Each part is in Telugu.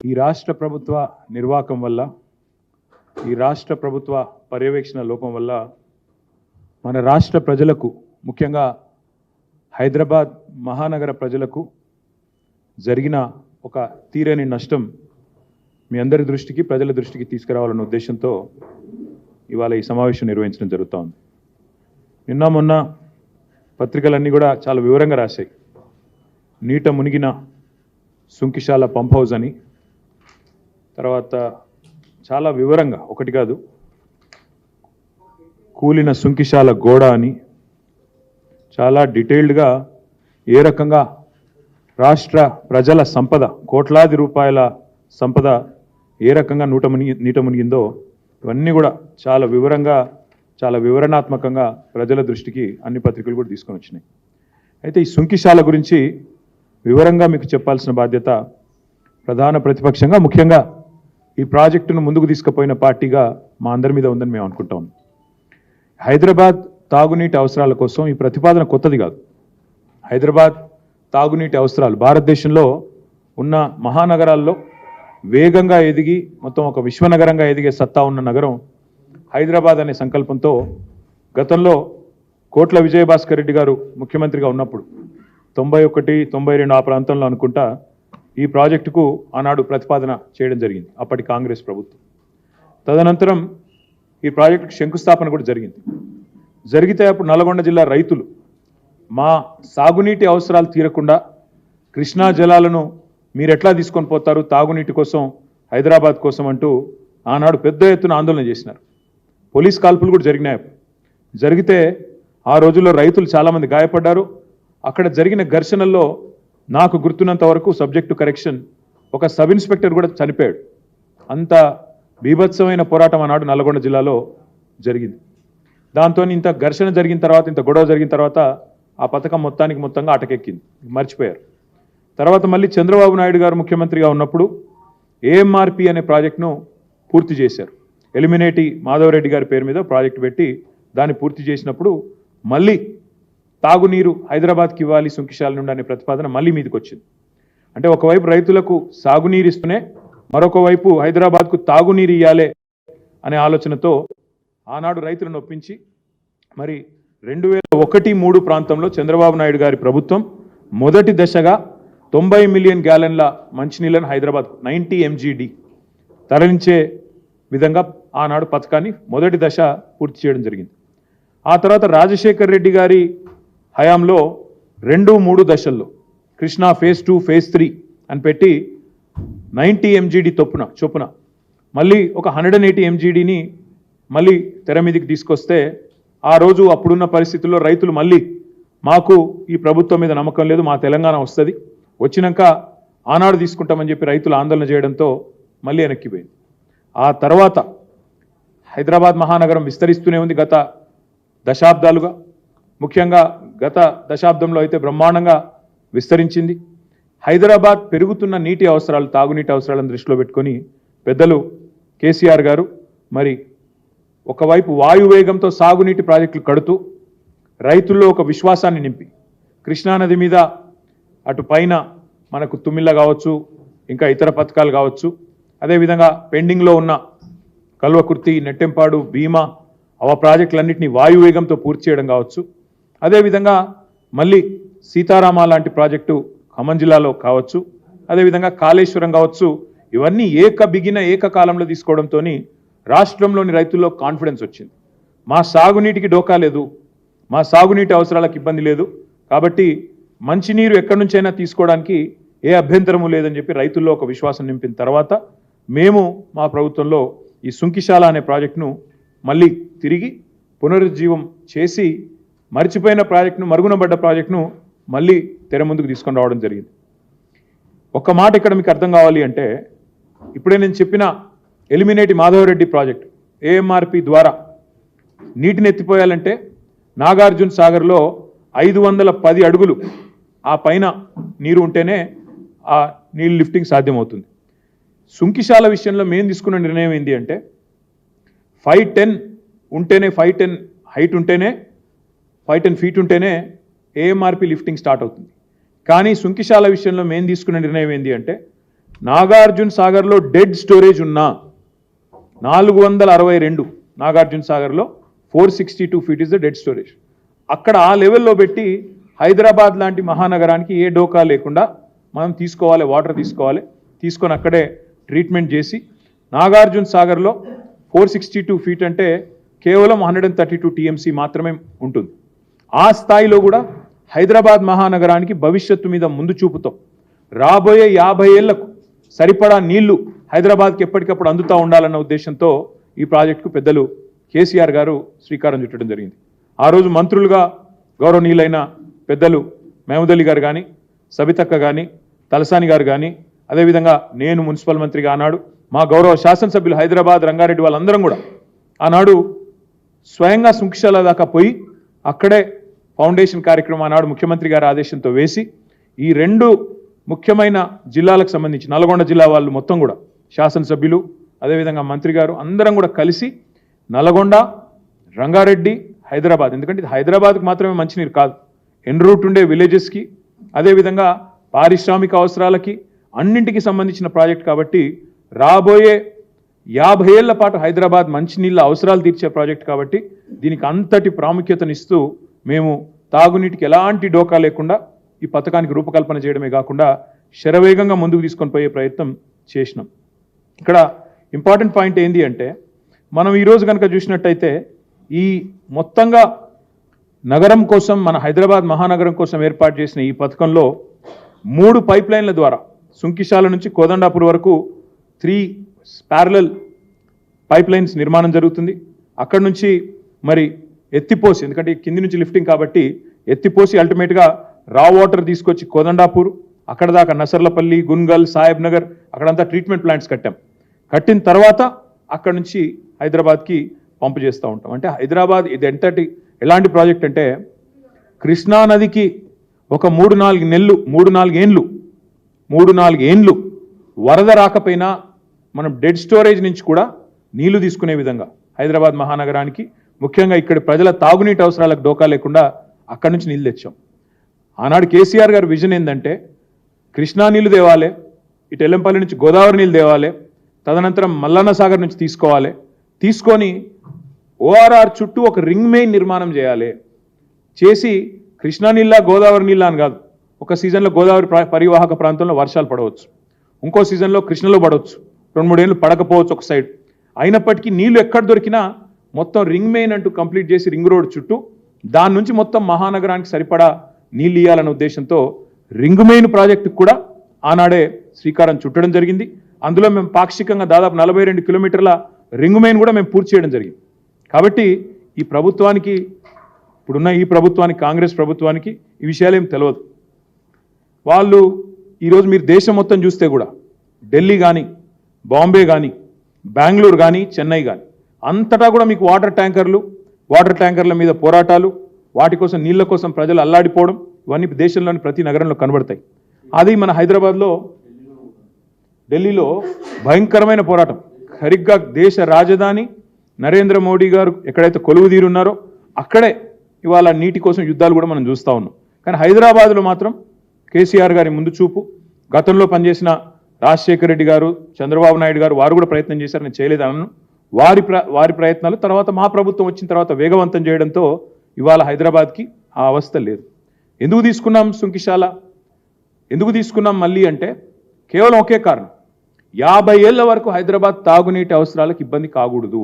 ఈ రాష్ట్ర ప్రభుత్వ నిర్వాకం వల్ల, ఈ రాష్ట్ర ప్రభుత్వ పర్యవేక్షణ లోపం వల్ల మన రాష్ట్ర ప్రజలకు, ముఖ్యంగా హైదరాబాద్ మహానగర ప్రజలకు జరిగిన ఒక తీరని నష్టం మీ అందరి దృష్టికి, ప్రజల దృష్టికి తీసుకురావాలన్న ఉద్దేశంతో ఇవాళ ఈ సమావేశం నిర్వహించడం జరుగుతూ ఉంది. నిన్న మొన్న పత్రికలన్నీ కూడా చాలా వివరంగా రాశాయి. నీట మునిగిన సుంకిశాల పంప్ హౌస్ అని, తర్వాత చాలా వివరంగా, ఒకటి కాదు, కూలిన సుంకిశాల గోడ అని చాలా డీటెయిల్డ్గా ఏ రకంగా రాష్ట్ర ప్రజల సంపద, కోట్లాది రూపాయల సంపద ఏ రకంగా నీట మునిగిందో ఇవన్నీ కూడా చాలా వివరంగా, చాలా వివరణాత్మకంగా ప్రజల దృష్టికి అన్ని పత్రికలు కూడా తీసుకొని వచ్చినాయి. అయితే ఈ సుంకిశాల గురించి వివరంగా మీకు చెప్పాల్సిన బాధ్యత ప్రధాన ప్రతిపక్షంగా, ముఖ్యంగా ఈ ప్రాజెక్టును ముందుకు తీసుకుపోయిన పార్టీగా మా అందరి మీద ఉందని మేము అనుకుంటాం. హైదరాబాద్ తాగునీటి అవసరాల కోసం ఈ ప్రతిపాదన కొత్తది కాదు. హైదరాబాద్ తాగునీటి అవసరాలు భారతదేశంలో ఉన్న మహానగరాల్లో వేగంగా ఎదిగి మొత్తం ఒక విశ్వనగరంగా ఎదిగే సత్తా ఉన్న నగరం హైదరాబాద్ అనే సంకల్పంతో గతంలో కోట్ల విజయభాస్కర్ రెడ్డి గారు ముఖ్యమంత్రిగా ఉన్నప్పుడు 91, 92 ఆ ప్రాంతంలో అనుకుంటా ఈ ప్రాజెక్టుకు ఆనాడు ప్రతిపాదన చేయడం జరిగింది అప్పటి కాంగ్రెస్ ప్రభుత్వం. తదనంతరం ఈ ప్రాజెక్టుకు శంకుస్థాపన కూడా జరిగింది. జరిగితే అప్పుడు నల్గొండ జిల్లా రైతులు మా సాగునీటి అవసరాలు తీరకుండా కృష్ణా జలాలను మీరు ఎట్లా తీసుకొని పోతారు తాగునీటి కోసం, హైదరాబాద్ కోసం అంటూ ఆనాడు పెద్ద ఎత్తున ఆందోళన చేసినారు. పోలీస్ కాల్పులు కూడా జరిగినాయి. జరిగితే ఆ రోజుల్లో రైతులు చాలామంది గాయపడ్డారు. అక్కడ జరిగిన ఘర్షణల్లో నాకు గుర్తున్నంత వరకు, సబ్జెక్టు కరెక్షన్, ఒక సబ్ ఇన్స్పెక్టర్ కూడా చనిపోయాడు. అంత బీభత్సమైన పోరాటం ఆనాడు నల్గొండ జిల్లాలో జరిగింది. దాంతో ఇంత ఘర్షణ జరిగిన తర్వాత, ఇంత గొడవ జరిగిన తర్వాత ఆ పథకం మొత్తంగా అటకెక్కింది, మర్చిపోయారు. తర్వాత మళ్ళీ చంద్రబాబు నాయుడు గారు ముఖ్యమంత్రిగా ఉన్నప్పుడు ఏఎంఆర్పి అనే ప్రాజెక్టును పూర్తి చేశారు. ఎలిమినేటి మాధవరెడ్డి గారి పేరు మీద ప్రాజెక్టు పెట్టి దాన్ని పూర్తి చేసినప్పుడు మళ్ళీ తాగునీరు హైదరాబాద్కి ఇవ్వాలి సుంకిశాల నుండి అనే ప్రతిపాదన మళ్ళీ మీదకి వచ్చింది. అంటే ఒకవైపు రైతులకు సాగునీరు ఇస్తూనే మరొక వైపు హైదరాబాద్కు తాగునీరు ఇవ్వాలి అనే ఆలోచనతో ఆనాడు రైతులను ఒప్పించి మరి 2001-3 ప్రాంతంలో చంద్రబాబు నాయుడు గారి ప్రభుత్వం మొదటి దశగా 90 మిలియన్ గ్యాలన్ల మంచినీళ్ళను హైదరాబాద్ 90 MGD తరలించే విధంగా ఆనాడు పథకాన్ని మొదటి దశ పూర్తి చేయడం జరిగింది. ఆ తర్వాత రాజశేఖర్ రెడ్డి గారి హయాంలో 2-3 దశల్లో కృష్ణా ఫేజ్ 2, ఫేజ్ 3 అని పెట్టి 90 MGD చొప్పున మళ్ళీ ఒక 180 MGDని మళ్ళీ తెర మీదకి తీసుకొస్తే ఆ రోజు అప్పుడున్న పరిస్థితుల్లో రైతులు మళ్ళీ మాకు ఈ ప్రభుత్వం మీద నమ్మకం లేదు, మా తెలంగాణ వస్తుంది, వచ్చినాక ఆనాడు తీసుకుంటామని చెప్పి రైతులు ఆందోళన చేయడంతో మళ్ళీ వెనక్కిపోయింది. ఆ తర్వాత హైదరాబాద్ మహానగరం విస్తరిస్తూనే ఉంది గత దశాబ్దాలుగా. ముఖ్యంగా గత దశాబ్దంలో అయితే బ్రహ్మాండంగా విస్తరించింది. హైదరాబాద్ పెరుగుతున్న నీటి అవసరాలు, తాగునీటి అవసరాలను దృష్టిలో పెట్టుకొని పెద్దలు కేసీఆర్ గారు మరి ఒకవైపు వాయువేగంతో సాగునీటి ప్రాజెక్టులు కడుతూ రైతుల్లో ఒక విశ్వాసాన్ని నింపి, కృష్ణానది మీద అటు పైన మనకు తుమ్మిళ్ళ కావచ్చు, ఇంకా ఇతర పథకాలు కావచ్చు, అదేవిధంగా పెండింగ్లో ఉన్న కల్వకుర్తి, నెట్టెంపాడు, భీమా అవ ప్రాజెక్టులన్నింటినీ వాయువేగంతో పూర్తి చేయడం కావచ్చు, అదేవిధంగా మళ్ళీ సీతారామ లాంటి ప్రాజెక్టు ఖమ్మం జిల్లాలో కావచ్చు, అదేవిధంగా కాళేశ్వరం కావచ్చు, ఇవన్నీ ఏకకాలంలో తీసుకోవడంతో రాష్ట్రంలోని రైతుల్లో కాన్ఫిడెన్స్ వచ్చింది. మా సాగునీటికి డోకా లేదు, మా సాగునీటి అవసరాలకు ఇబ్బంది లేదు, కాబట్టి మంచినీరు ఎక్కడి నుంచైనా తీసుకోవడానికి ఏ అభ్యంతరము లేదని చెప్పి రైతుల్లో ఒక విశ్వాసం నింపిన తర్వాత మేము మా ప్రభుత్వంలో ఈ సుంకిశాల అనే ప్రాజెక్టును మళ్ళీ తిరిగి పునరుజ్జీవం చేసి మర్చిపోయిన ప్రాజెక్టును, మరుగునబడ్డ ప్రాజెక్టును మళ్ళీ తెర ముందుకు తీసుకొని రావడం జరిగింది. ఒక్క మాట ఇక్కడ మీకు అర్థం కావాలి అంటే, ఇప్పుడే నేను చెప్పిన ఎలిమినేటి మాధవరెడ్డి ప్రాజెక్టు ఏఎంఆర్పి ద్వారా నీటిని ఎత్తిపోయాలంటే నాగార్జున సాగర్లో 510 అడుగులు ఆ పైన నీరు ఉంటేనే ఆ నీళ్ళు లిఫ్టింగ్ సాధ్యమవుతుంది. సుంకిశాల విషయంలో మేము తీసుకున్న నిర్ణయం ఏంటి అంటే 510 ఉంటేనే, 510 హైట్ ఉంటేనే, 510 ఫీట్ ఉంటేనే ఏఎంఆర్పి లిఫ్టింగ్ స్టార్ట్ అవుతుంది. కానీ సుంకిశాల విషయంలో మేము తీసుకున్న నిర్ణయం ఏంటి అంటే నాగార్జున సాగర్లో డెడ్ స్టోరేజ్ ఉన్నా 462 నాగార్జున సాగర్లో 462 feet is the dead storage. అక్కడ ఆ లెవెల్లో పెట్టి హైదరాబాద్ లాంటి మహానగరానికి ఏ డోకా లేకుండా మనం తీసుకోవాలి, వాటర్ తీసుకోవాలి, తీసుకొని అక్కడే ట్రీట్మెంట్ చేసి నాగార్జున సాగర్లో 462 ఫీట్ అంటే కేవలం 132 టీఎంసీ మాత్రమే ఉంటుంది. ఆ స్థాయిలో కూడా హైదరాబాద్ మహానగరానికి భవిష్యత్తు మీద ముందు చూపుతాం. రాబోయే 50 ఏళ్లకు సరిపడా నీళ్లు హైదరాబాద్కి ఎప్పటికప్పుడు అందుతూ ఉండాలన్న ఉద్దేశంతో ఈ ప్రాజెక్టుకు పెద్దలు కేసీఆర్ గారు శ్రీకారం చుట్టడం జరిగింది. ఆ రోజు మంత్రులుగా గౌరవనీయులైన పెద్దలు మహమూద్ అలీ గారు కానీ, సబితక్క కానీ, తలసాని గారు కానీ, అదేవిధంగా నేను మున్సిపల్ మంత్రిగా ఆనాడు మా గౌరవ శాసనసభ్యులు హైదరాబాద్ రంగారెడ్డి వాళ్ళందరం కూడా ఆనాడు స్వయంగా సుంకిశాల దాకా పోయి అక్కడే ఫౌండేషన్ కార్యక్రమం ఆనాడు ముఖ్యమంత్రి గారి ఆదేశంతో వేసి ఈ 2 ముఖ్యమైన జిల్లాలకు సంబంధించి నల్గొండ జిల్లా వాళ్ళు మొత్తం కూడా శాసనసభ్యులు అదేవిధంగా మంత్రి గారు అందరం కూడా కలిసి నల్గొండ, రంగారెడ్డి, హైదరాబాద్, ఎందుకంటే ఇది హైదరాబాద్కి మాత్రమే మంచినీరు కాదు, ఎన్ రూట్ ఉండే విలేజెస్కి అదేవిధంగా పారిశ్రామిక అవసరాలకి అన్నింటికి సంబంధించిన ప్రాజెక్ట్ కాబట్టి రాబోయే 50 ఏళ్ల పాటు హైదరాబాద్ మంచినీళ్ళ అవసరాలు తీర్చే ప్రాజెక్ట్ కాబట్టి దీనికి అంతటి ప్రాముఖ్యతనిస్తూ మేము తాగునీటికి ఎలాంటి డోకా లేకుండా ఈ పథకానికి రూపకల్పన చేయడమే కాకుండా శరవేగంగా ముందుకు తీసుకొని పోయే ప్రయత్నం చేసినాం. ఇక్కడ ఇంపార్టెంట్ పాయింట్ ఏంటి అంటే మనం ఈరోజు కనుక చూసినట్టయితే ఈ మొత్తంగా నగరం కోసం మన హైదరాబాద్ మహానగరం కోసం ఏర్పాటు చేసిన ఈ పథకంలో 3 పైప్ లైన్ల ద్వారా సుంకిశాల నుంచి కోదండాపూర్ వరకు 3 ప్యారలల్ పైప్ లైన్స్ నిర్మాణం జరుగుతుంది. అక్కడ నుంచి మరి ఎత్తిపోసి, ఎందుకంటే కింది నుంచి లిఫ్టింగ్ కాబట్టి ఎత్తిపోసి అల్టిమేట్గా రా వాటర్ తీసుకొచ్చి కోదండాపూర్ అక్కడ దాకా నసర్లపల్లి, గున్గల్, సాహెబ్ నగర్ అక్కడంతా ట్రీట్మెంట్ ప్లాంట్స్ కట్టిన తర్వాత అక్కడ నుంచి హైదరాబాద్కి పంపు చేస్తూ ఉంటాం. అంటే హైదరాబాద్ ఇది ఎలాంటి ప్రాజెక్ట్ అంటే కృష్ణా నదికి ఒక 3-4 ఏండ్లు వరద రాకపోయినా మనం డెడ్ స్టోరేజ్ నుంచి కూడా నీళ్లు తీసుకునే విధంగా హైదరాబాద్ మహానగరానికి ముఖ్యంగా ఇక్కడ ప్రజల తాగునీటి అవసరాలకు డోకా లేకుండా అక్కడి నుంచి నీళ్ళు తెచ్చాం. ఆనాడు కేసీఆర్ గారి విజన్ ఏంటంటే కృష్ణా నీళ్లు తేవాలి, ఇటు ఎల్లంపల్లి నుంచి గోదావరి నీళ్ళు తేవాలి, తదనంతరం మల్లన్న సాగర్ నుంచి తీసుకొని ఓఆర్ఆర్ చుట్టూ ఒక రింగ్ మెయిన్ నిర్మాణం చేసి కృష్ణా నీళ్ళ గోదావరి నీళ్ళ అని కాదు, ఒక సీజన్లో గోదావరి పరివాహక ప్రాంతంలో వర్షాలు పడవచ్చు, ఇంకో సీజన్లో కృష్ణలో పడవచ్చు, 2-3 ఏళ్ళు పడకపోవచ్చు ఒక సైడ్. అయినప్పటికీ నీళ్లు ఎక్కడ దొరికినా మొత్తం రింగ్ మెయిన్ అంటూ కంప్లీట్ చేసి రింగ్ రోడ్ చుట్టూ దాని నుంచి మొత్తం మహానగరానికి సరిపడా నీళ్ళు ఇవ్వాలనే ఉద్దేశంతో రింగ్ మెయిన్ ప్రాజెక్టుకు కూడా ఆనాడే శ్రీకారం చుట్టడం జరిగింది. అందులో మేము పాక్షికంగా దాదాపు 42 కిలోమీటర్ల రింగ్ మెయిన్ కూడా మేము పూర్తి చేయడం జరిగింది. కాబట్టి ఈ ప్రభుత్వానికి, ఇప్పుడున్న ఈ ప్రభుత్వానికి, కాంగ్రెస్ ప్రభుత్వానికి ఈ విషయాలు ఏం తెలియదు. వాళ్ళు ఈరోజు మీరు దేశం మొత్తం చూస్తే కూడా ఢిల్లీ కానీ, బాంబే కానీ, బెంగళూరు కానీ, చెన్నై కానీ అంతటా కూడా మీకు వాటర్ ట్యాంకర్ల మీద పోరాటాలు, వాటి కోసం నీళ్ల కోసం ప్రజలు అల్లాడిపోవడం ఇవన్నీ దేశంలోని ప్రతి నగరంలో కనబడతాయి. అది మన హైదరాబాద్లో, ఢిల్లీలో భయంకరమైన పోరాటం. సరిగ్గా దేశ రాజధాని నరేంద్ర మోడీ గారు ఎక్కడైతే కొలువు తీరున్నారో అక్కడే ఇవాళ నీటి కోసం యుద్ధాలు కూడా మనం చూస్తూ ఉన్నాం. కానీ హైదరాబాద్లో మాత్రం కేసీఆర్ గారి ముందు చూపు, గతంలో పనిచేసిన రాజశేఖర రెడ్డి గారు, చంద్రబాబు నాయుడు గారు వారు కూడా ప్రయత్నం చేశారు, నేను చేయలేదన్నాను. వారి ప్రయత్నాలు తర్వాత మా ప్రభుత్వం వచ్చిన తర్వాత వేగవంతం చేయడంతో ఇవాళ హైదరాబాద్కి ఆ అవస్థ లేదు. ఎందుకు తీసుకున్నాం సుంకిశాల, ఎందుకు తీసుకున్నాం మళ్ళీ అంటే కేవలం ఒకే కారణం, 50 ఏళ్ల వరకు హైదరాబాద్ తాగునీటి అవసరాలకు ఇబ్బంది కాకూడదు.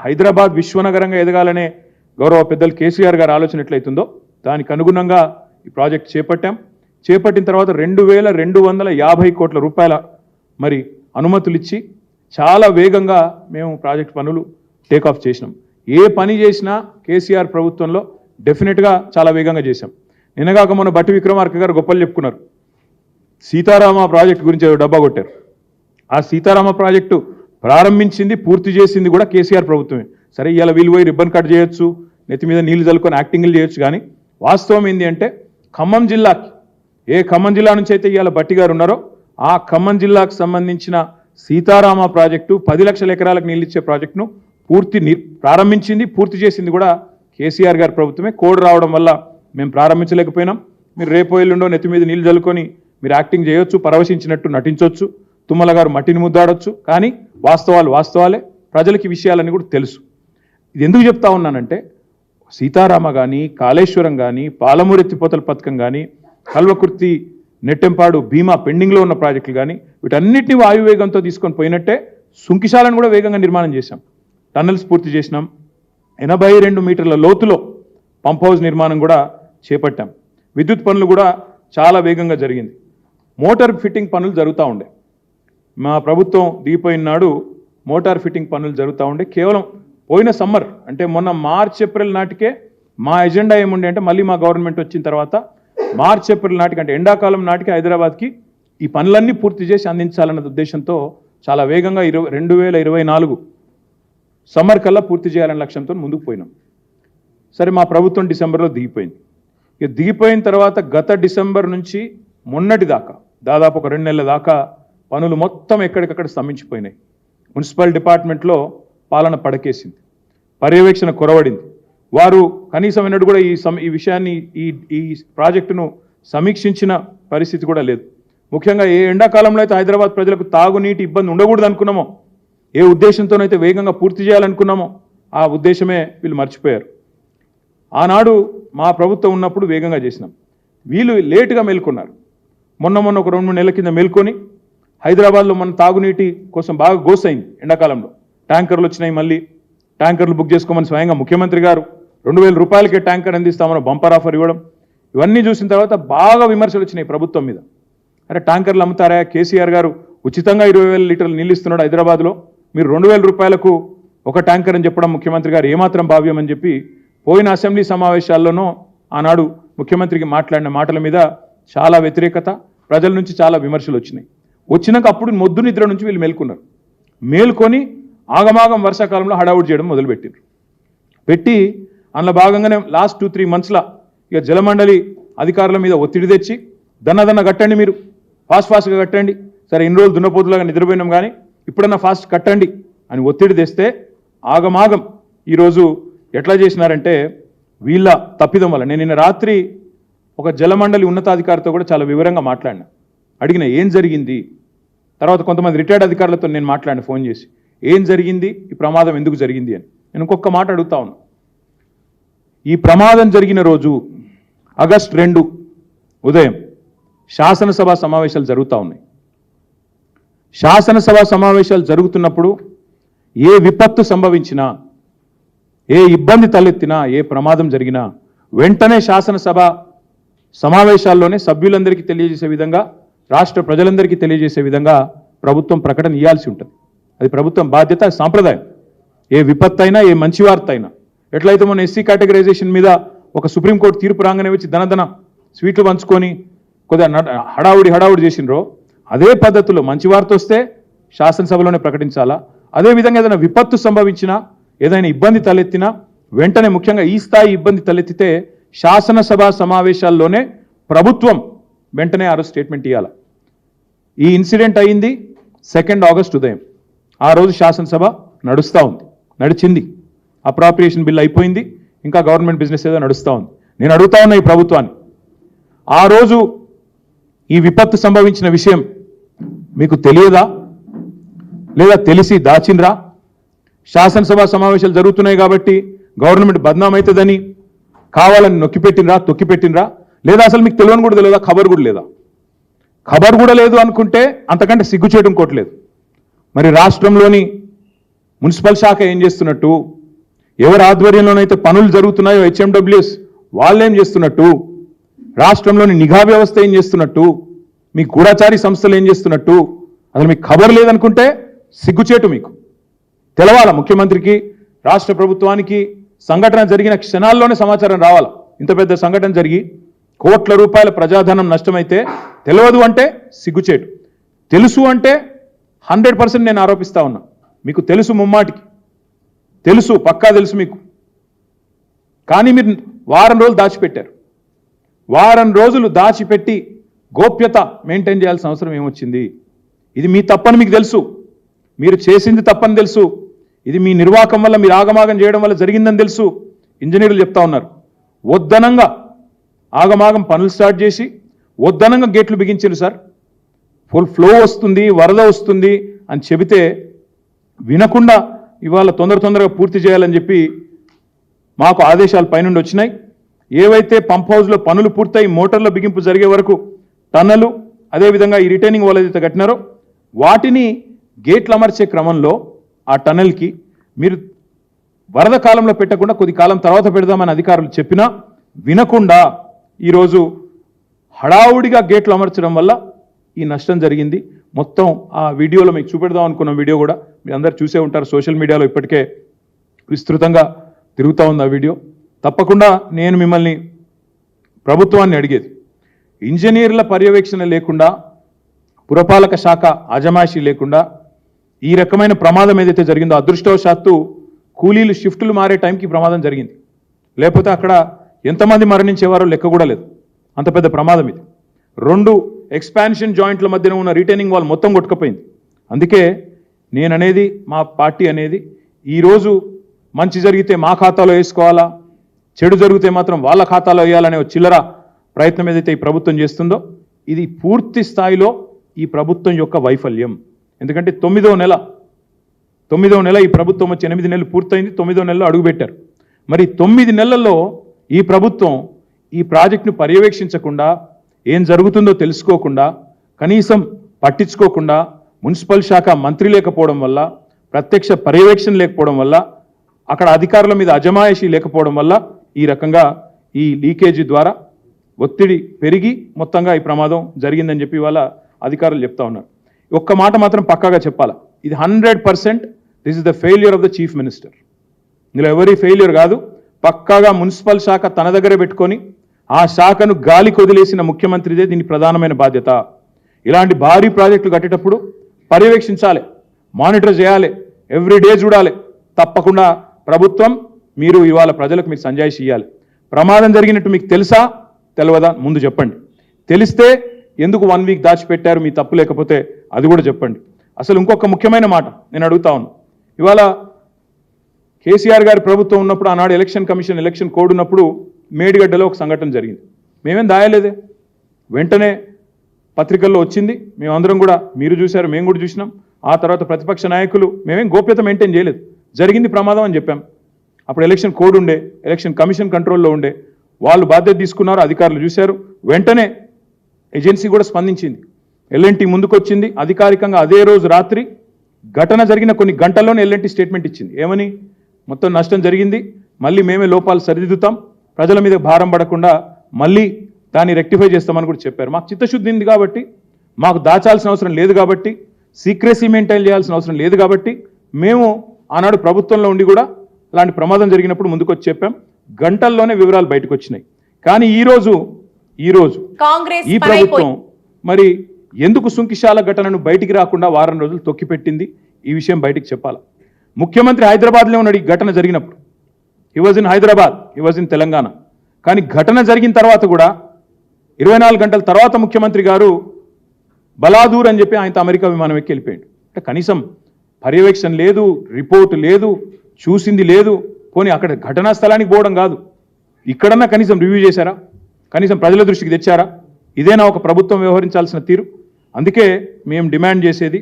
హైదరాబాద్ విశ్వనగరంగా ఎదగాలనే గౌరవ పెద్దలు కేసీఆర్ గారు ఆలోచన ఎట్లయితుందో దానికి అనుగుణంగా ఈ ప్రాజెక్ట్ చేపట్టిన తర్వాత 2250 కోట్ల రూపాయల మరి అనుమతులు ఇచ్చి చాలా వేగంగా మేము ప్రాజెక్ట్ పనులు టేకాఫ్ చేసినాం. ఏ పని చేసినా కేసీఆర్ ప్రభుత్వంలో డెఫినెట్గా చాలా వేగంగా చేశాం. నిన్నగాక మొన్న బట్టి విక్రమార్క గారు గొప్పలు చెప్పుకున్నారు, సీతారామ ప్రాజెక్టు గురించి డబ్బా కొట్టారు. ఆ సీతారామ ప్రాజెక్టు ప్రారంభించింది, పూర్తి చేసింది కూడా కేసీఆర్ ప్రభుత్వమే. సరే ఇవాళ వీళ్ళు పోయి రిబ్బన్ కట్ చేయొచ్చు, నెత్తి మీద నీళ్లు చల్లుకొని యాక్టింగ్లు చేయొచ్చు, కానీ వాస్తవం ఏంటి అంటే ఖమ్మం జిల్లాకి, ఏ ఖమ్మం జిల్లా నుంచి అయితే ఇవాళ బట్టి గారు ఉన్నారో ఆ ఖమ్మం జిల్లాకు సంబంధించిన సీతారామ ప్రాజెక్టు 10 లక్షల ఎకరాలకు నీళ్ళు ఇచ్చే ప్రాజెక్టును ప్రారంభించింది, పూర్తి చేసింది కూడా కేసీఆర్ గారి ప్రభుత్వమే. కోడ్ రావడం వల్ల మేము ప్రారంభించలేకపోయినాం. మీరు రేపు ఎల్లుండో నెత్తి మీద నీళ్లు చల్లుకొని మీరు యాక్టింగ్ చేయొచ్చు, పరవశించినట్టు నటించవచ్చు, తుమ్మల గారు మట్టిని ముద్దాడొచ్చు, కానీ వాస్తవాలు వాస్తవాలే, ప్రజలకి విషయాలన్నీ కూడా తెలుసు. ఇది ఎందుకు చెప్తా ఉన్నానంటే సీతారామ కానీ, కాళేశ్వరం కానీ, పాలమూరు ఎత్తిపోతల పథకం కానీ, కల్వకుర్తి నెట్టెంపాడు భీమా పెండింగ్లో ఉన్న ప్రాజెక్టులు కానీ వీటన్నిటిని వాయువేగంతో తీసుకొని పోయినట్టే సుంకిశాలను కూడా వేగంగా నిర్మాణం చేశాం. టన్నెల్స్ పూర్తి చేసినాం. 82 మీటర్ల లోతులో పంప్ హౌస్ నిర్మాణం కూడా చేపట్టాం. విద్యుత్ పనులు కూడా చాలా వేగంగా జరిగింది. మోటార్ ఫిట్టింగ్ పనులు జరుగుతూ ఉండే. మా ప్రభుత్వం దిగిపోయిన నాడు మోటార్ ఫిట్టింగ్ పనులు జరుగుతూ ఉండే. కేవలం పోయిన సమ్మర్ అంటే మొన్న మార్చ్ ఏప్రిల్ నాటికే మా ఎజెండా ఏముండే అంటే మళ్ళీ మా గవర్నమెంట్ వచ్చిన తర్వాత మార్చ్ ఏప్రిల్ నాటికి అంటే ఎండాకాలం నాటికి హైదరాబాద్కి ఈ పనులన్నీ పూర్తి చేసి అందించాలన్న ఉద్దేశంతో చాలా వేగంగా 2024 సమ్మర్ కల్లా పూర్తి చేయాలనే లక్ష్యంతో ముందుకు పోయినాం. సరే, మా ప్రభుత్వం డిసెంబర్లో దిగిపోయింది. ఇక దిగిపోయిన తర్వాత గత డిసెంబర్ నుంచి మొన్నటి దాకా దాదాపు ఒక 2 నెలల దాకా పనులు మొత్తం ఎక్కడికక్కడ స్తంభించిపోయినాయి. మున్సిపల్ డిపార్ట్మెంట్లో పాలన పడకేసింది, పర్యవేక్షణ కొరవడింది. వారు కనీసం ఎన్నడూ కూడా ఈ విషయాన్ని ఈ ప్రాజెక్టును సమీక్షించిన పరిస్థితి కూడా లేదు. ముఖ్యంగా ఏ ఎండాకాలంలో అయితే హైదరాబాద్ ప్రజలకు తాగునీటి ఇబ్బంది ఉండకూడదు అనుకున్నామో, ఏ ఉద్దేశంతోనైతే వేగంగా పూర్తి చేయాలనుకున్నామో ఆ ఉద్దేశమే వీళ్ళు మర్చిపోయారు. ఆనాడు మా ప్రభుత్వం ఉన్నప్పుడు వేగంగా చేసినాం. వీళ్ళు లేటుగా మేల్కొన్నారు. మొన్న ఒక 2-3 నెలల కింద మేల్కొని హైదరాబాద్లో మన తాగునీటి కోసం బాగా గోసైంది. ఎండాకాలంలో ట్యాంకర్లు వచ్చినాయి. మళ్ళీ ట్యాంకర్లు బుక్ చేసుకోమని స్వయంగా ముఖ్యమంత్రి గారు 2000 రూపాయలకే ట్యాంకర్ అందిస్తామని బంపర్ ఆఫర్ ఇవ్వడం, ఇవన్నీ చూసిన తర్వాత బాగా విమర్శలు వచ్చినాయి ప్రభుత్వం మీద. అరే, ట్యాంకర్లు అమ్ముతారా? కేసీఆర్ గారు ఉచితంగా 20,000 లీటర్లు నీళ్ళు ఇస్తున్నాడు హైదరాబాద్లో, మీరు 2000 రూపాయలకు ఒక ట్యాంకర్ అని చెప్పడం ముఖ్యమంత్రి గారు ఏమాత్రం భావ్యం అని చెప్పి పోయిన అసెంబ్లీ సమావేశాల్లోనూ ఆనాడు ముఖ్యమంత్రికి మాట్లాడిన మాటల మీద చాలా వ్యతిరేకత, ప్రజల నుంచి చాలా విమర్శలు వచ్చినాయి. వచ్చినాక అప్పుడు మొద్దు నిద్ర నుంచి వీళ్ళు మేల్కొన్నారు. మేల్కొని ఆగమాగం వర్షాకాలంలో హడావుడి చేయడం మొదలుపెట్టారు. పెట్టి అందులో భాగంగానే లాస్ట్ 2-3 మంత్స్లో ఇక జలమండలి అధికారుల మీద ఒత్తిడి తెచ్చి దన్న కట్టండి, మీరు ఫాస్ట్గా కట్టండి, సరే ఇన్ని రోజులు దున్నపోతులాగా నిద్రపోయినాం కానీ ఇప్పుడన్నా ఫాస్ట్ కట్టండి అని ఒత్తిడి తెస్తే ఆగమాగం ఈరోజు ఎట్లా చేసినారంటే వీళ్ళ తప్పిదం వల్ల. నేను నిన్న రాత్రి ఒక జలమండలి ఉన్నతాధికారితో కూడా చాలా వివరంగా మాట్లాడినా, అడిగిన ఏం జరిగింది. తర్వాత కొంతమంది రిటైర్డ్ అధికారులతో నేను మాట్లాడిన ఫోన్ చేసి ఏం జరిగింది, ఈ ప్రమాదం ఎందుకు జరిగింది అని. నేను ఇంకొక మాట అడుగుతా ఉన్నా. ఈ ప్రమాదం జరిగిన రోజు ఆగస్టు 2 ఉదయం శాసనసభ సమావేశాలు జరుగుతూ ఉన్నాయి. శాసనసభ సమావేశాలు జరుగుతున్నప్పుడు ఏ విపత్తు సంభవించినా, ఏ ఇబ్బంది తలెత్తినా, ఏ ప్రమాదం జరిగినా వెంటనే శాసనసభ సమావేశాల్లోనే సభ్యులందరికీ తెలియజేసే విధంగా, రాష్ట్ర ప్రజలందరికీ తెలియజేసే విధంగా ప్రభుత్వం ప్రకటన ఇవ్వాల్సి ఉంటుంది. అది ప్రభుత్వం బాధ్యత, సాంప్రదాయం. ఏ విపత్తు అయినా, ఏ మంచి వార్త అయినా, ఎట్లయితే మన ఎస్సీ కేటగరైజేషన్ మీద ఒక సుప్రీంకోర్టు తీర్పు రాగానే వచ్చి ధనధన స్వీట్లు పంచుకొని కొద్దిగా హడావుడి చేసినరో, అదే పద్ధతిలో మంచి వార్త వస్తే శాసనసభలోనే ప్రకటించాలా. అదేవిధంగా ఏదైనా విపత్తు సంభవించినా, ఏదైనా ఇబ్బంది తలెత్తినా వెంటనే, ముఖ్యంగా ఈ స్థాయి ఇబ్బంది తలెత్తితే శాసనసభ సమావేశాల్లోనే ప్రభుత్వం వెంటనే ఆ రోజు స్టేట్మెంట్ ఇవ్వాలి. ఈ ఇన్సిడెంట్ అయింది 2 ఆగస్టు ఉదయం. ఆ రోజు శాసనసభ నడుస్తూ ఉంది, నడిచింది. అప్రాప్రియేషన్ బిల్ అయిపోయింది, ఇంకా గవర్నమెంట్ బిజినెస్ ఏదో నడుస్తూ ఉంది. నేను అడుగుతా ఉన్నా ఈ ప్రభుత్వాన్ని, ఆ రోజు ఈ విపత్తు సంభవించిన విషయం మీకు తెలియదా, లేదా తెలిసి దాచినరా? శాసనసభ సమావేశాలు జరుగుతున్నాయి కాబట్టి గవర్నమెంట్ బద్నాం అవుతుందని కావాలని నొక్కిపెట్టినరా, తొక్కిపెట్టినరా? లేదా అసలు మీకు తెలియని కూడా తెలియదా? ఖబర్ కూడా లేదా? ఖబర్ కూడా లేదు అనుకుంటే అంతకంటే సిగ్గు చేయడం కోట్లేదు. మరి రాష్ట్రంలోని మున్సిపల్ శాఖ ఏం చేస్తున్నట్టు, ఎవరి ఆధ్వర్యంలోనైతే పనులు జరుగుతున్నాయో HMWS వాళ్ళేం చేస్తున్నట్టు, రాష్ట్రంలోని నిఘా వ్యవస్థ ఏం చేస్తున్నట్టు, మీ గూఢచారి సంస్థలు ఏం చేస్తున్నట్టు, అసలు మీకు ఖబర్ లేదనుకుంటే సిగ్గుచేటు. మీకు తెలవాల, ముఖ్యమంత్రికి, రాష్ట్ర ప్రభుత్వానికి సంఘటన జరిగిన క్షణాల్లోనే సమాచారం రావాలా. ఇంత పెద్ద సంఘటన జరిగి కోట్ల రూపాయల ప్రజాధనం నష్టమైతే తెలియదు అంటే సిగ్గుచేటు. తెలుసు అంటే 100% నేను ఆరోపిస్తా ఉన్నా. మీకు తెలుసు, ముమ్మాటికి తెలుసు, పక్కా తెలుసు మీకు. కానీ మీరు వారం రోజులు దాచిపెట్టారు. వారం రోజులు దాచిపెట్టి గోప్యత మెయింటైన్ చేయాల్సిన అవసరం ఏమొచ్చింది? ఇది మీ తప్పని మీకు తెలుసు, మీరు చేసింది తప్పని తెలుసు, ఇది మీ నిర్వాహకం వల్ల, మీరు ఆగమాగం చేయడం వల్ల జరిగిందని తెలుసు. ఇంజనీర్లు చెప్తా ఉన్నారు. వద్దనంగా ఆగమాగం పనులు స్టార్ట్ చేసి వద్దనంగా గేట్లు బిగించారు సార్. ఫుల్ ఫ్లో వస్తుంది, వరద వస్తుంది అని చెబితే వినకుండా ఇవాళ తొందరగా పూర్తి చేయాలని చెప్పి మాకు ఆదేశాలు పైనుండి వచ్చినాయి. ఏవైతే పంప్ హౌస్లో పనులు పూర్తయి మోటార్ల బిగింపు జరిగే వరకు టన్నలు, అదేవిధంగా ఈ రిటైనింగ్ వాల్ ఏదైతే కట్టినారో వాటిని గేట్లు అమర్చే క్రమంలో ఆ టన్నల్కి మీరు వరద కాలంలో పెట్టకుండా కొద్ది కాలం తర్వాత పెడదామని అధికారులు చెప్పినా వినకుండా ఈరోజు హడావుడిగా గేట్లు అమర్చడం వల్ల ఈ నష్టం జరిగింది. మొత్తం ఆ వీడియోలో మీకు చూపెడదాం అనుకున్న వీడియో కూడా మీరు అందరు చూసే ఉంటారు. సోషల్ మీడియాలో ఇప్పటికే విస్తృతంగా తిరుగుతూ ఉంది ఆ వీడియో. తప్పకుండా నేను మిమ్మల్ని ప్రభుత్వాన్ని అడిగేది, ఇంజనీర్ల పర్యవేక్షణ లేకుండా, పురపాలక శాఖ అజమాయిషీ లేకుండా ఈ రకమైన ప్రమాదం ఏదైతే జరిగిందో, అదృష్టవశాత్తు కూలీలు షిఫ్టులు మారే టైంకి ప్రమాదం జరిగింది. లేకపోతే అక్కడ ఎంతమంది మరణించేవారో లెక్క కూడా లేదు. అంత పెద్ద ప్రమాదం ఇది. 2 ఎక్స్పాన్షన్ జాయింట్ల మధ్యన ఉన్న రిటైనింగ్ వాల్ మొత్తం కొట్టుకుపోయింది. అందుకే నేననేది, మా పార్టీ అనేది, ఈరోజు మంచి జరిగితే మా ఖాతాలో వేసుకోవాలా, చెడు జరిగితే మాత్రం వాళ్ళ ఖాతాలో వేయాలనే చిల్లర ప్రయత్నం ఏదైతే ఈ ప్రభుత్వం చేస్తుందో ఇది పూర్తి స్థాయిలో ఈ ప్రభుత్వం యొక్క వైఫల్యం. ఎందుకంటే 9వ నెల ఈ ప్రభుత్వం వచ్చి 8 నెలలు పూర్తయింది. 9వ నెలలో అడుగుపెట్టారు. మరి 9 నెలల్లో ఈ ప్రభుత్వం ఈ ప్రాజెక్టును పర్యవేక్షించకుండా, ఏం జరుగుతుందో తెలుసుకోకుండా, కనీసం పట్టించుకోకుండా, మున్సిపల్ శాఖ మంత్రి లేకపోవడం వల్ల, ప్రత్యక్ష పర్యవేక్షణ లేకపోవడం వల్ల, అక్కడ అధికారుల మీద అజమాయిషీ లేకపోవడం వల్ల ఈ రకంగా ఈ లీకేజీ ద్వారా ఒత్తిడి పెరిగి మొత్తంగా ఈ ప్రమాదం జరిగిందని చెప్పి వాళ్ళ అధికారులు చెప్తా ఉన్నారు. ఒక్క మాట మాత్రం పక్కాగా చెప్పాలా, ఇది 100% this is the failure of the chief minister. ఇందులో ఎవరి ఫెయిల్యూర్ కాదు. పక్కాగా మున్సిపల్ శాఖ తన దగ్గర పెట్టుకొని ఆ శాఖను గాలికి వదిలేసిన ముఖ్యమంత్రిదే దీని ప్రధానమైన బాధ్యత. ఇలాంటి భారీ ప్రాజెక్టులు కట్టేటప్పుడు పర్యవేక్షించాలి, మానిటర్ చేయాలి, ఎవ్రీడే చూడాలి. తప్పకుండా ప్రభుత్వం మీరు ఇవాళ ప్రజలకు మీరు సంజాయిషి ఇవ్వాలి. ప్రమాదం జరిగినట్టు మీకు తెలుసా తెలియదా ముందు చెప్పండి. తెలిస్తే ఎందుకు 1 వీక్ దాచిపెట్టారు, మీ తప్పు లేకపోతే అది కూడా చెప్పండి. అసలు ఇంకొక ముఖ్యమైన మాట నేను అడుగుతా ఉన్నాను. ఇవాళ కేసీఆర్ గారి ప్రభుత్వం ఉన్నప్పుడు, ఆనాడు ఎలక్షన్ కమిషన్ ఎలక్షన్ కోడ్ ఉన్నప్పుడు మేడిగడ్డలో ఒక సంఘటన జరిగింది. మేమేం దాయలేదే, వెంటనే పత్రికల్లో వచ్చింది. మేమందరం కూడా, మీరు చూశారు, మేము కూడా చూసినాం. ఆ తర్వాత ప్రతిపక్ష నాయకులు, మేమేం గోప్యత మెయింటైన్ చేయలేదు, జరిగింది ప్రమాదం అని చెప్పాం. అప్పుడు ఎలక్షన్ కోడ్ ఉండే, ఎలక్షన్ కమిషన్ కంట్రోల్లో ఉండే, వాళ్ళు బాధ్యత తీసుకున్నారు, అధికారులు చూశారు. వెంటనే ఏజెన్సీ కూడా స్పందించింది, ఎల్ఎన్టీ ముందుకు వచ్చింది. అధికారికంగా అదే రోజు రాత్రి ఘటన జరిగిన కొన్ని గంటల్లోనే ఎల్ఎన్టీ స్టేట్మెంట్ ఇచ్చింది. ఏమని, మొత్తం నష్టం జరిగింది, మళ్ళీ మేమే లోపాలు సరిదిద్దుతాం, ప్రజల మీద భారం పడకుండా మళ్ళీ దాన్ని రెక్టిఫై చేస్తామని కూడా చెప్పారు. మాకు చిత్తశుద్ధి ఉంది కాబట్టి, మాకు దాచాల్సిన అవసరం లేదు కాబట్టి, సీక్రెసీ మెయింటైన్ చేయాల్సిన అవసరం లేదు కాబట్టి, మేము ఆనాడు ప్రభుత్వంలో ఉండి కూడా అలాంటి ప్రమాదం జరిగినప్పుడు ముందుకు వచ్చి చెప్పాం. గంటల్లోనే వివరాలు బయటకు వచ్చినాయి. కానీ ఈరోజు ఈ ప్రభుత్వం మరి ఎందుకు సుంకిశాల ఘటనను బయటికి రాకుండా వారం రోజులు తొక్కిపెట్టింది, ఈ విషయం బయటికి చెప్పాలి. ముఖ్యమంత్రి హైదరాబాద్లో ఉన్నాడు ఈ ఘటన జరిగినప్పుడు. He was in Hyderabad, he was in Telangana. కానీ ఘటన జరిగిన తర్వాత కూడా 24 గంటల తర్వాత ముఖ్యమంత్రి గారు బలాదూర్ అని చెప్పి ఆయనతో అమెరికా విమానం ఎక్కి వెళ్ళిపోయాడు. అంటే కనీసం పర్యవేక్షణ లేదు, రిపోర్ట్ లేదు, చూసింది లేదు. పోనీ అక్కడ ఘటనా స్థలానికి పోవడం కాదు, ఇక్కడన్నా కనీసం రివ్యూ చేశారా, కనీసం ప్రజల దృష్టికి తెచ్చారా? ఇదేనా ఒక ప్రభుత్వం వ్యవహరించాల్సిన తీరు? అందుకే మేము డిమాండ్ చేసేది,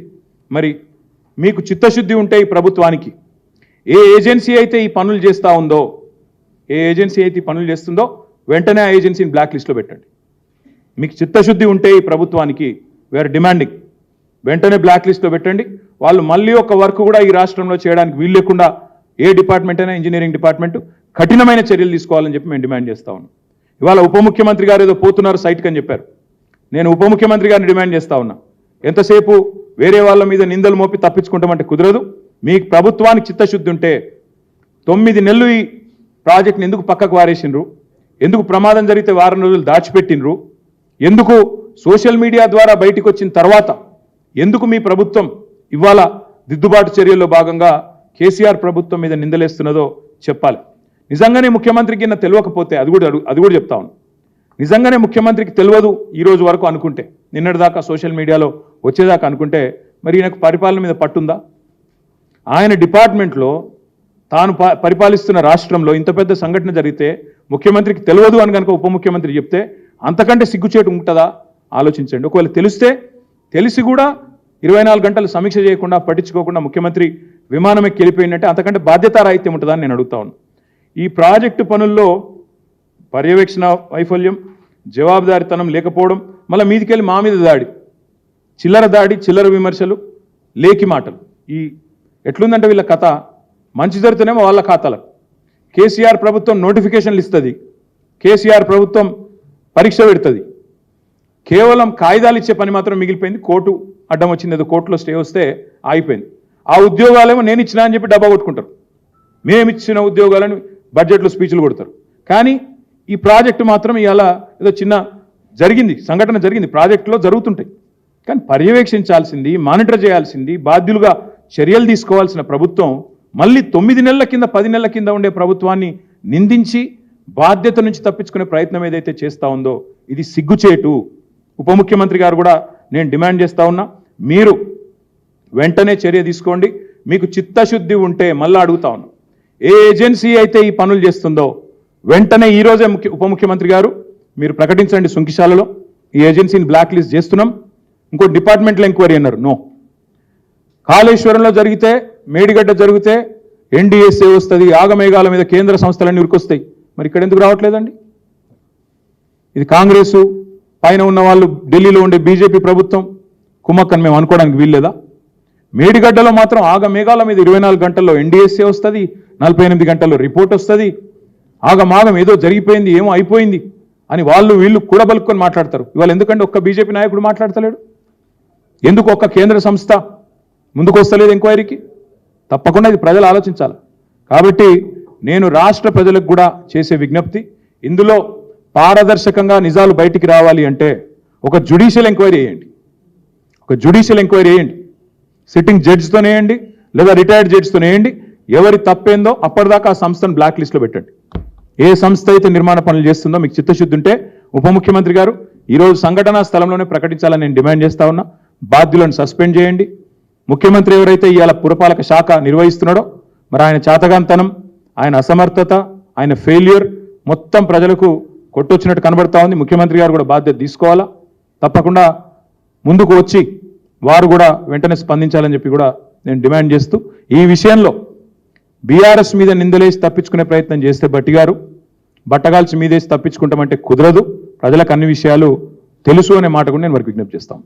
మరి మీకు చిత్తశుద్ధి ఉంటే ఈ ప్రభుత్వానికి, ఏ ఏజెన్సీ అయితే ఈ పనులు చేస్తూ ఉందో, ఏ ఏజెన్సీ అయితే ఈ పనులు చేస్తుందో వెంటనే ఆ ఏజెన్సీని బ్లాక్ లిస్ట్లో పెట్టండి. మీకు చిత్తశుద్ధి ఉంటే ఈ ప్రభుత్వానికి, వీఆర్ డిమాండింగ్, వెంటనే బ్లాక్ లిస్ట్లో పెట్టండి. వాళ్ళు మళ్ళీ ఒక వర్క్ కూడా ఈ రాష్ట్రంలో చేయడానికి వీలు లేకుండా ఏ డిపార్ట్మెంట్ అయినా, ఇంజనీరింగ్ డిపార్ట్మెంట్ కఠినమైన చర్యలు తీసుకోవాలని చెప్పి మేము డిమాండ్ చేస్తా ఉన్నాం. ఇవాళ ఉప ముఖ్యమంత్రి గారు ఏదో పోతున్నారు సైట్కి అని చెప్పారు. నేను ఉప ముఖ్యమంత్రి గారిని డిమాండ్ చేస్తా ఉన్నా, ఎంతసేపు వేరే వాళ్ళ మీద నిందలు మోపి తప్పించుకుంటామంటే కుదరదు. మీ ప్రభుత్వానికి చిత్తశుద్ధి ఉంటే 9 నెలలు ఈ ప్రాజెక్ట్ని ఎందుకు పక్కకు వారేసిండ్రు, ఎందుకు ప్రమాదం జరిగితే వారం రోజులు దాచిపెట్టినరు, ఎందుకు సోషల్ మీడియా ద్వారా బయటకు వచ్చిన తర్వాత ఎందుకు మీ ప్రభుత్వం ఇవాళ దిద్దుబాటు చర్యల్లో భాగంగా కేసీఆర్ ప్రభుత్వం మీద నిందలేస్తున్నదో చెప్పాలి. నిజంగానే ముఖ్యమంత్రికి తెలియకపోతే అది కూడా చెప్తా ఉన్నాను. నిజంగానే ముఖ్యమంత్రికి తెలియదు ఈ రోజు వరకు అనుకుంటే, నిన్నటిదాకా సోషల్ మీడియాలో వచ్చేదాకా అనుకుంటే, మరి ఈయనకు పరిపాలన మీద పట్టుందా? ఆయన డిపార్ట్మెంట్లో తాను పరిపాలిస్తున్న రాష్ట్రంలో ఇంత పెద్ద సంఘటన జరిగితే ముఖ్యమంత్రికి తెలియదు అని కనుక ఉప ముఖ్యమంత్రి చెప్తే అంతకంటే సిగ్గుచేటు ఉంటుందా ఆలోచించండి. ఒకవేళ తెలిసి కూడా 24 గంటలు సమీక్ష చేయకుండా పట్టించుకోకుండా ముఖ్యమంత్రి విమానం ఎక్కి వెళ్ళిపోయిందంటే అంతకంటే బాధ్యతారాహిత్యం ఉంటుందా అని నేను అడుగుతా ఉన్నాను. ఈ ప్రాజెక్టు పనుల్లో పర్యవేక్షణ వైఫల్యం, జవాబుదారితనం లేకపోవడం, మళ్ళీ మీదికెళ్ళి మా మీద దాడి, చిల్లర విమర్శలు, లేకి మాటలు. ఈ ఎట్లుందంటే వీళ్ళ కథ మంచి జరుగుతూనేమో వాళ్ళ ఖాతాలకు. కేసీఆర్ ప్రభుత్వం నోటిఫికేషన్లు ఇస్తుంది, కేసీఆర్ ప్రభుత్వం పరీక్ష పెడుతుంది, కేవలం కాగితాలు ఇచ్చే పని మాత్రం మిగిలిపోయింది. కోర్టు అడ్డం వచ్చింది, ఏదో కోర్టులో స్టే వస్తే ఆగిపోయింది. ఆ ఉద్యోగాలేమో నేను ఇచ్చినా అని చెప్పి డబ్బా కొట్టుకుంటారు. మేమిచ్చిన ఉద్యోగాలను బడ్జెట్లో స్పీచ్లు కొడతారు. కానీ ఈ ప్రాజెక్టు మాత్రం ఇవాళ ఏదో చిన్న సంఘటన జరిగింది, ప్రాజెక్టులో జరుగుతుంటాయి. కానీ పర్యవేక్షించాల్సింది, మానిటర్ చేయాల్సింది, బాధ్యులుగా చర్యలు తీసుకోవాల్సిన ప్రభుత్వం మళ్ళీ 9 నెలల కింద 10 నెలల కింద ఉండే ప్రభుత్వాన్ని నిందించి బాధ్యత నుంచి తప్పించుకునే ప్రయత్నం ఏదైతే చేస్తూ ఉందో ఇది సిగ్గుచేటు. ఉప ముఖ్యమంత్రి గారు కూడా నేను డిమాండ్ చేస్తూ ఉన్నా, మీరు వెంటనే చర్య తీసుకోండి. మీకు చిత్తశుద్ధి ఉంటే మళ్ళీ అడుగుతా ఉన్నా, ఏ ఏజెన్సీ అయితే ఈ పనులు చేస్తుందో వెంటనే ఈరోజే ఉప ముఖ్యమంత్రి గారు మీరు ప్రకటించండి సుంకిశాలలో ఈ ఏజెన్సీని బ్లాక్ లిస్ట్ చేస్తున్నాం. ఇంకో డిపార్ట్మెంట్లో ఎంక్వైరీ అన్నారు, నో. కాళేశ్వరంలో జరిగితే, మేడిగడ్డ జరిగితే NDSA వస్తుంది, ఆగమేఘాల మీద కేంద్ర సంస్థలన్నీ ఉరికొస్తాయి. మరి ఇక్కడ ఎందుకు రావట్లేదండి? ఇది కాంగ్రెసు పైన ఉన్న వాళ్ళు, ఢిల్లీలో ఉండే బీజేపీ ప్రభుత్వం కుమ్మక్కని మేము అనుకోవడానికి వీల్లేదా? మేడిగడ్డలో మాత్రం ఆగమేఘాల మీద 24 గంటల్లో NDSA వస్తుంది, 48 గంటల్లో రిపోర్ట్ వస్తుంది. ఆగమాగం ఏదో జరిగిపోయింది, ఏమో అయిపోయింది అని వీళ్ళు కూడబలుక్కొని మాట్లాడతారు. ఇవాళ ఎందుకంటే ఒక్క బీజేపీ నాయకుడు మాట్లాడతలేడు? ఎందుకు ఒక్క కేంద్ర సంస్థ ముందుకు వస్తలేదు ఎంక్వైరీకి? తప్పకుండా ఇది ప్రజలు ఆలోచించాలి. కాబట్టి నేను రాష్ట్ర ప్రజలకు కూడా చేసే విజ్ఞప్తి, ఇందులో పారదర్శకంగా నిజాలు బయటికి రావాలి అంటే ఒక జ్యుడిషియల్ ఎంక్వైరీ వేయండి. సిట్టింగ్ జడ్జితోనే వేయండి, లేదా రిటైర్డ్ జడ్జితోనే వేయండి. ఎవరి తప్పేందో అప్పటిదాకా ఆ సంస్థను బ్లాక్ లిస్ట్లో పెట్టండి. ఏ సంస్థ అయితే నిర్మాణ పనులు చేస్తుందో మీకు చిత్తశుద్ధి ఉంటే ఉప ముఖ్యమంత్రి గారు ఈరోజు సంఘటనా స్థలంలోనే ప్రకటించాలని నేను డిమాండ్ చేస్తా ఉన్నా. బాధ్యులను సస్పెండ్ చేయండి. ముఖ్యమంత్రి ఎవరైతే ఇవాళ పురపాలక శాఖ నిర్వహిస్తున్నాడో మరి ఆయన చాతగాంతనం, ఆయన అసమర్థత, ఆయన ఫెయిల్యూర్ మొత్తం ప్రజలకు కొట్టొచ్చినట్టు కనబడతా ఉంది. ముఖ్యమంత్రి గారు కూడా బాధ్యత తీసుకోవాలా, తప్పకుండా ముందుకు వచ్చి వారు కూడా వెంటనే స్పందించాలని చెప్పి కూడా నేను డిమాండ్ చేస్తూ, ఈ విషయంలో బీఆర్ఎస్ మీద నిందలేసి తప్పించుకునే ప్రయత్నం చేస్తే బట్టగాల్చి మీదేసి తప్పించుకుంటామంటే కుదరదు. ప్రజలకు అన్ని విషయాలు తెలుసు అనే మాట కూడా నేను వారికి విజ్ఞప్తి చేస్తాను.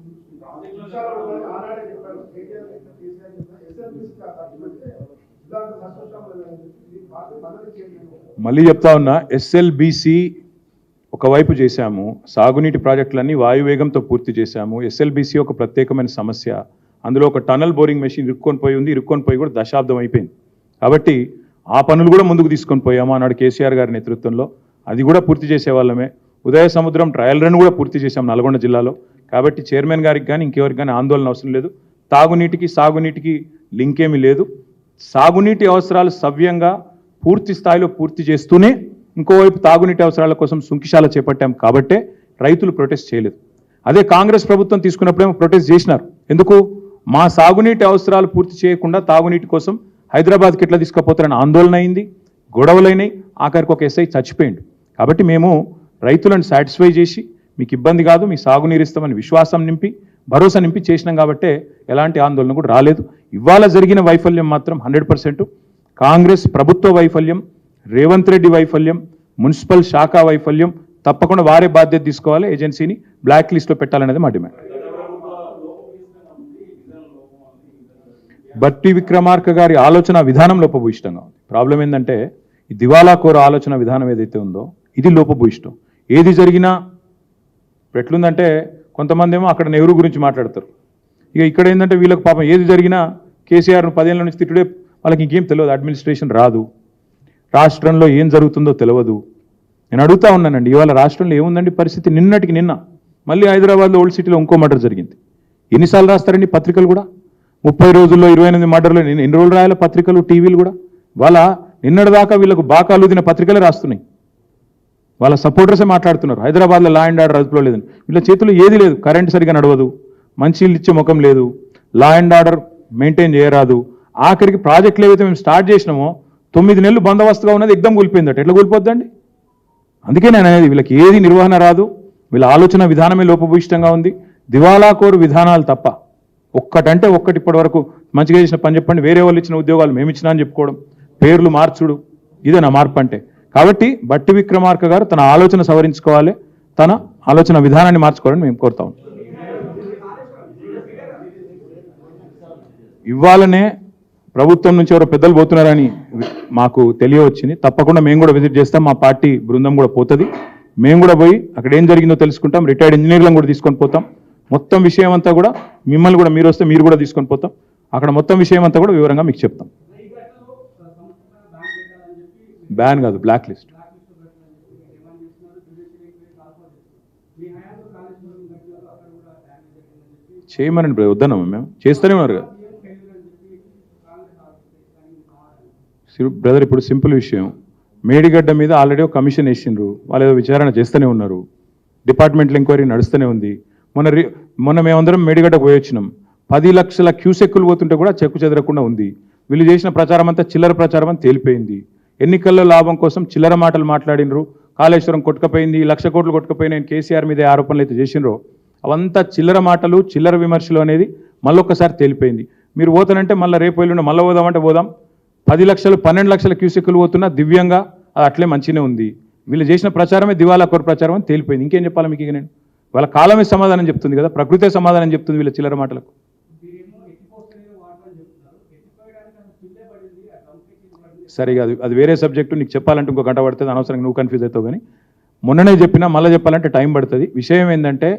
మళ్ళీ చెప్తా ఉన్నా, SLBC ఒకవైపు చేశాము, సాగునీటి ప్రాజెక్టులన్నీ వాయువేగంతో పూర్తి చేశాము. SLBC ఒక ప్రత్యేకమైన సమస్య, అందులో ఒక టనల్ బోరింగ్ మెషిన్ ఇరుక్కొని పోయి కూడా దశాబ్దం అయిపోయింది. కాబట్టి ఆ పనులు కూడా ముందుకు తీసుకొని పోయాము అన్నాడు కేసీఆర్ గారి నేతృత్వంలో. అది కూడా పూర్తి చేసేవాళ్ళమే. ఉదయ సముద్రం ట్రయల్ రన్ కూడా పూర్తి చేశాం నల్గొండ జిల్లాలో. కాబట్టి చైర్మన్ గారికి కానీ ఇంకెవరికి కానీ ఆందోళన అవసరం లేదు. తాగునీటికి సాగునీటికి లింక్ ఏమీ లేదు. సాగునీటి అవసరాలు సవ్యంగా పూర్తి స్థాయిలో పూర్తి చేస్తూనే ఇంకోవైపు తాగునీటి అవసరాల కోసం సుంకిశాల చేపట్టాం కాబట్టే రైతులు ప్రొటెస్ట్ చేయలేదు. అదే కాంగ్రెస్ ప్రభుత్వం తీసుకున్నప్పుడేమో ప్రొటెస్ట్ చేసినారు. ఎందుకు? మా సాగునీటి అవసరాలు పూర్తి చేయకుండా తాగునీటి కోసం హైదరాబాద్కి ఎట్లా తీసుకుపోతారని ఆందోళన అయింది, గొడవలైనాయి, ఆఖరికి ఒక SI చచ్చిపోయింది. కాబట్టి మేము రైతులను సాటిస్ఫై చేసి మీకు ఇబ్బంది కాదు, మీ సాగునీరు ఇస్తామని విశ్వాసం నింపి, భరోసా నింపి చేసినాం కాబట్టే ఎలాంటి ఆందోళన కూడా రాలేదు. ఇవాళ జరిగిన వైఫల్యం మాత్రం 100% కాంగ్రెస్ ప్రభుత్వ వైఫల్యం, రేవంత్ రెడ్డి వైఫల్యం, మున్సిపల్ శాఖ వైఫల్యం. తప్పకుండా వారే బాధ్యత తీసుకోవాలి, ఏజెన్సీని బ్లాక్ లిస్ట్లో పెట్టాలనేది మా డిమాండ్. బట్టి విక్రమార్క గారి ఆలోచన విధానం లోపభూయిష్టంగా ఉంది. ప్రాబ్లం ఏంటంటే ఈ దివాలా కోర ఆలోచన విధానం ఏదైతే ఉందో ఇది లోపభూయిష్టం. ఏది జరిగినా ఎట్లుందంటే కొంతమంది ఏమో అక్కడ నెహ్రూ గురించి మాట్లాడతారు. ఇక్కడ ఏంటంటే వీళ్ళకి పాపం ఏది జరిగినా కేసీఆర్ను 10 ఏళ్ళ నుంచి తిట్టుడే, వాళ్ళకి ఇంకేం తెలియదు, అడ్మినిస్ట్రేషన్ రాదు, రాష్ట్రంలో ఏం జరుగుతుందో తెలియదు. నేను అడుగుతా ఉన్నానండి, ఇవాళ రాష్ట్రంలో ఏముందండి పరిస్థితి? నిన్నటికి నిన్న మళ్ళీ హైదరాబాద్లో ఓల్డ్ సిటీలో ఇంకో మర్డర్ జరిగింది. ఎన్నిసార్లు రాస్తారండి పత్రికలు కూడా? 30 రోజుల్లో 28 మర్డర్లు. ఎన్ని రోజులు రాయాలి పత్రికలు, టీవీలు కూడా? వాళ్ళ నిన్నటిదాకా వీళ్ళకు బాకాలుదిన పత్రికలే రాస్తున్నాయి. వాళ్ళ సపోర్టర్సే మాట్లాడుతున్నారు హైదరాబాద్లో లా అండ్ ఆర్డర్ అదుపులో లేదని. వీళ్ళ చేతుల్లో ఏది లేదు, కరెంట్ సరిగా నడవదు, మంచినీళ్ళు ఇచ్చే ముఖం లేదు, లా అండ్ ఆర్డర్ మెయింటైన్ చేయరాదు. ఆఖరికి ప్రాజెక్టులు ఏవైతే మేము స్టార్ట్ చేసినామో 9 నెలలు బందోబస్తుగా ఉన్నది ఎగ్దం కూలిపోయిందట. ఎట్లా కూలిపోద్దండి? అందుకే నేను అనేది వీళ్ళకి ఏది నిర్వహణ రాదు, వీళ్ళ ఆలోచన విధానమే లోపభూయిష్టంగా ఉంది. దివాలాకోరు విధానాలు తప్ప ఒక్కటంటే ఒక్కటి ఇప్పటి వరకు మంచిగా చేసిన పని చెప్పండి. వేరే వాళ్ళు ఇచ్చిన ఉద్యోగాలు మేము ఇచ్చినా అని చెప్పుకోవడం, పేర్లు మార్చుడు, ఇదే నా మార్పు అంటే. కాబట్టి బట్టి విక్రమార్క గారు తన ఆలోచన సవరించుకోవాలి, తన ఆలోచన విధానాన్ని మార్చుకోవాలని మేము కోరుతాం. ఇవ్వాలనే ప్రభుత్వం నుంచి ఎవరో పెద్దలు పోతున్నారని మాకు తెలియవచ్చింది. తప్పకుండా మేము కూడా విజిట్ చేస్తాం, మా పార్టీ బృందం కూడా పోతుంది. మేము కూడా పోయి అక్కడ ఏం జరిగిందో తెలుసుకుంటాం. రిటైర్డ్ ఇంజనీర్లను కూడా తీసుకొని పోతాం. మొత్తం విషయం అంతా కూడా మిమ్మల్ని కూడా మీరు వస్తే మీరు కూడా తీసుకొని పోతాం. అక్కడ మొత్తం విషయం అంతా కూడా వివరంగా మీకు చెప్తాం. బ్యాన్ కాదు, బ్లాక్ లిస్ట్. చేయమనండి వద్దన్నాము, మేము చేస్తూనే ఉన్నారు కదా బ్రదర్. ఇప్పుడు సింపుల్ విషయం, మేడిగడ్డ మీద ఆల్రెడీ ఒక కమిషన్ వేసిండ్రు, వాళ్ళు ఏదో విచారణ చేస్తూనే ఉన్నారు, డిపార్ట్మెంటల్ ఎంక్వైరీ నడుస్తూనే ఉంది. మొన్న మేమందరం మేడిగడ్డకు పోయి వచ్చినాం. 10 లక్షల క్యూసెక్కులు పోతుంటే కూడా చెక్కు చెదరకుండా ఉంది. వీళ్ళు చేసిన ప్రచారం అంతా చిల్లర ప్రచారం అని తేలిపోయింది. ఎన్నికల్లో లాభం కోసం చిల్లర మాటలు మాట్లాడినరు. కాళేశ్వరం కొట్టుకపోయింది, 1,00,000 కోట్లు కొట్టుకపోయిన కేసీఆర్ మీద ఆరోపణలు అయితే చేసినరో అవంతా చిల్లర మాటలు, చిల్లర విమర్శలు అనేది మళ్ళొక్కసారి తేలిపోయింది. మీరు పోతానంటే మళ్ళీ రేపు వెళ్ళిన మళ్ళీ పోదామంటే పోదాం. 10 లక్షలు 12 లక్షల క్యూసెక్కులు పోతున్నా దివ్యంగా అది అట్లే మంచిగానే ఉంది. వీళ్ళు చేసిన ప్రచారమే దివాలా కోరు ప్రచారం అని తేలిపోయింది. ఇంకేం చెప్పాలి మీకు? ఇక నేను వాళ్ళ కాలమే సమాధానం చెప్తుంది కదా, ప్రకృతే సమాధానం చెప్తుంది వీళ్ళ చిల్లర మాటలకు. సరే, అది వేరే సబ్జెక్టు, నీకు చెప్పాలంటే ఇంకో గంట పడుతుంది, అనవసరంగా నువ్వు కన్ఫ్యూజ్ అవుతావు. కానీ మొన్ననే చెప్పినా మళ్ళీ చెప్పాలంటే టైం పడుతుంది. విషయం ఏంటంటే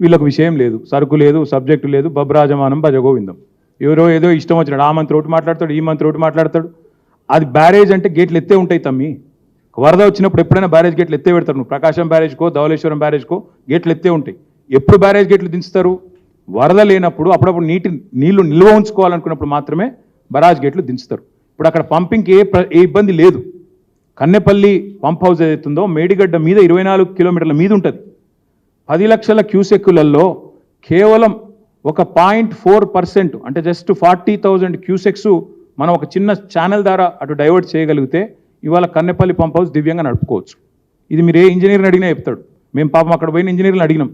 వీళ్ళకు విషయం లేదు, సరుకు లేదు, సబ్జెక్టు లేదు, బబ్రాజమానం భజగోవిందం. ఎవరో ఏదో ఇష్టం వచ్చినాడు, ఆ మంత్రి ఒకటి మాట్లాడతాడు, ఈ మంత్రి ఒకటి మాట్లాడతాడు. అది బ్యారేజ్ అంటే గేట్లు ఎత్తే ఉంటాయి తమ్మి. వరద వచ్చినప్పుడు ఎప్పుడైనా బ్యారేజ్ గేట్లు ఎత్తే పెడతారు. నువ్వు ప్రకాశం బ్యారేజ్కో ధవళేశ్వరం బ్యారేజ్కో గేట్లు ఎత్తే ఉంటాయి. ఎప్పుడు బ్యారేజ్ గేట్లు దించుతారు? వరద లేనప్పుడు, అప్పుడప్పుడు నీళ్లు నిల్వ ఉంచుకోవాలనుకున్నప్పుడు మాత్రమే బరాజ్ గేట్లు దించుతారు. ఇప్పుడు అక్కడ పంపింగ్కి ఏ ఇబ్బంది లేదు. కన్నెపల్లి పంప్ హౌస్ ఏదైతుందో మేడిగడ్డ మీద 24 కిలోమీటర్ల మీద ఉంటుంది. 10 లక్షల క్యూసెక్కులలో కేవలం ఒక 0.4% అంటే జస్ట్ 40,000 క్యూసెక్స్ మనం ఒక చిన్న ఛానల్ ద్వారా అటు డైవర్ట్ చేయగలిగితే ఇవాళ కన్నెపల్లి పంప్ హౌస్ దివ్యంగా నడుపుకోవచ్చు. ఇది మీరు ఏ ఇంజనీర్ని అడిగినా చెప్తాడు. మేము పాపం అక్కడ పోయిన ఇంజనీర్ని అడిగినాం.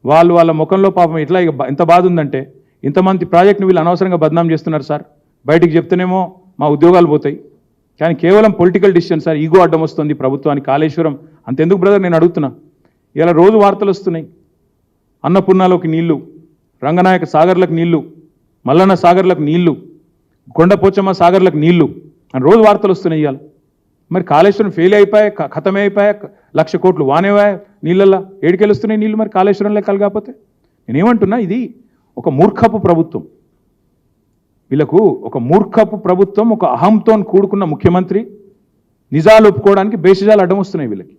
వాళ్ళ ముఖంలో పాపం ఎట్లా ఎంత బాధ ఉందంటే, ఇంతమంది ప్రాజెక్ట్ని వీళ్ళు అనవసరంగా బదనాం చేస్తున్నారు సార్, బయటికి చెప్తేనేమో మా ఉద్యోగాలు పోతాయి, కానీ కేవలం పొలిటికల్ డిసిషన్ సార్, ఈగో అడ్డం వస్తుంది ప్రభుత్వానికి. కాళేశ్వరం అంతెందుకు బ్రదర్, నేను అడుగుతున్నా. ఇలా రోజు వార్తలు వస్తున్నాయి, అన్నపూర్ణలోకి నీళ్లు, రంగనాయక సాగర్లకు నీళ్లు, మల్లన్న సాగర్లకు నీళ్లు, కొండపోచమ్మ సాగర్లకు నీళ్లు అని రోజు వార్తలు వస్తున్నాయి. ఇవాళ మరి కాళేశ్వరం ఫెయిల్ అయిపోయాయి, ఖతమే అయిపోయాయి, 1,00,000 కోట్లు వానేవా నీళ్ళల్లో, ఏడికెళ్ళొస్తున్నాయి నీళ్ళు మరి కాళేశ్వరం లెక్కలు కాకపోతే. నేనేమంటున్నా, ఇది ఒక మూర్ఖపు ప్రభుత్వం. వీళ్ళకు ఒక మూర్ఖపు ప్రభుత్వం, ఒక అహంతో కూడుకున్న ముఖ్యమంత్రి. నిజాలు ఒప్పుకోవడానికి బేసిజాలు అడ్డం వస్తున్నాయి వీళ్ళకి.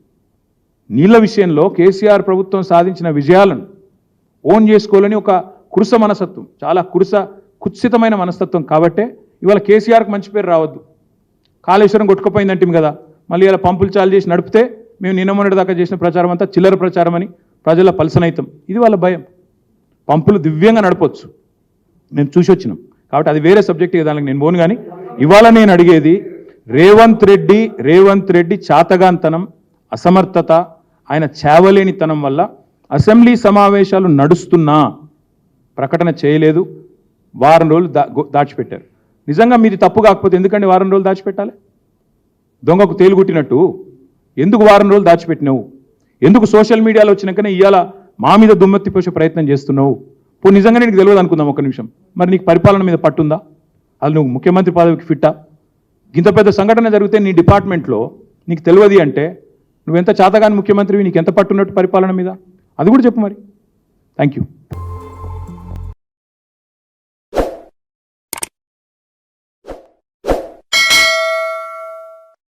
నీళ్ల విషయంలో కేసీఆర్ ప్రభుత్వం సాధించిన విజయాలను ఓన్ చేసుకోవాలని ఒక కురుస మనస్తత్వం, చాలా కుత్సితమైన మనస్తత్వం. కాబట్టే ఇవాళ కేసీఆర్కి మంచి పేరు రావద్దు. కాళేశ్వరం కొట్టుకుపోయిందంటే కదా, మళ్ళీ ఇలా పంపులు చాలు చేసి నడిపితే మేము నిన్న మొన్నటి దాకా చేసిన ప్రచారం అంతా చిల్లర ప్రచారం అని ప్రజల పలసనైతం. ఇది వాళ్ళ భయం. పంపులు దివ్యంగా నడపొచ్చు, మేము చూసి వచ్చినాం. కాబట్టి అది వేరే సబ్జెక్ట్, దానికి నేను పోను. కానీ ఇవాళ నేను అడిగేది రేవంత్ రెడ్డి చాతగాంతనం, అసమర్థత, ఆయన చేవలేనితనం వల్ల అసెంబ్లీ సమావేశాలు నడుస్తున్నా ప్రకటన చేయలేదు. వారం రోజులు దాచిపెట్టారు. నిజంగా మీది తప్పు కాకపోతే ఎందుకంటే వారం రోజులు దాచిపెట్టాలి? దొంగకు తేలుగుట్టినట్టు ఎందుకు వారం రోజులు దాచిపెట్టినావు? ఎందుకు సోషల్ మీడియాలో వచ్చినాకనే ఇవాళ మా మీద దుమ్మెత్తి పోసే ప్రయత్నం చేస్తున్నావు? ఇప్పుడు నిజంగా నీకు తెలియదు అనుకుందాం ఒక్క నిమిషం, మరి నీకు పరిపాలన మీద పట్టుందా? అది నువ్వు ముఖ్యమంత్రి పదవికి ఫిట్టా? ఇంత పెద్ద సంఘటన జరిగితే నీ డిపార్ట్మెంట్లో నీకు తెలియదు అంటే నువ్వెంత చాతగాని ముఖ్యమంత్రివి, నీకు ఎంత పట్టున్నట్టు పరిపాలన మీద? అది కూడా చెప్పు మరి. Thank you.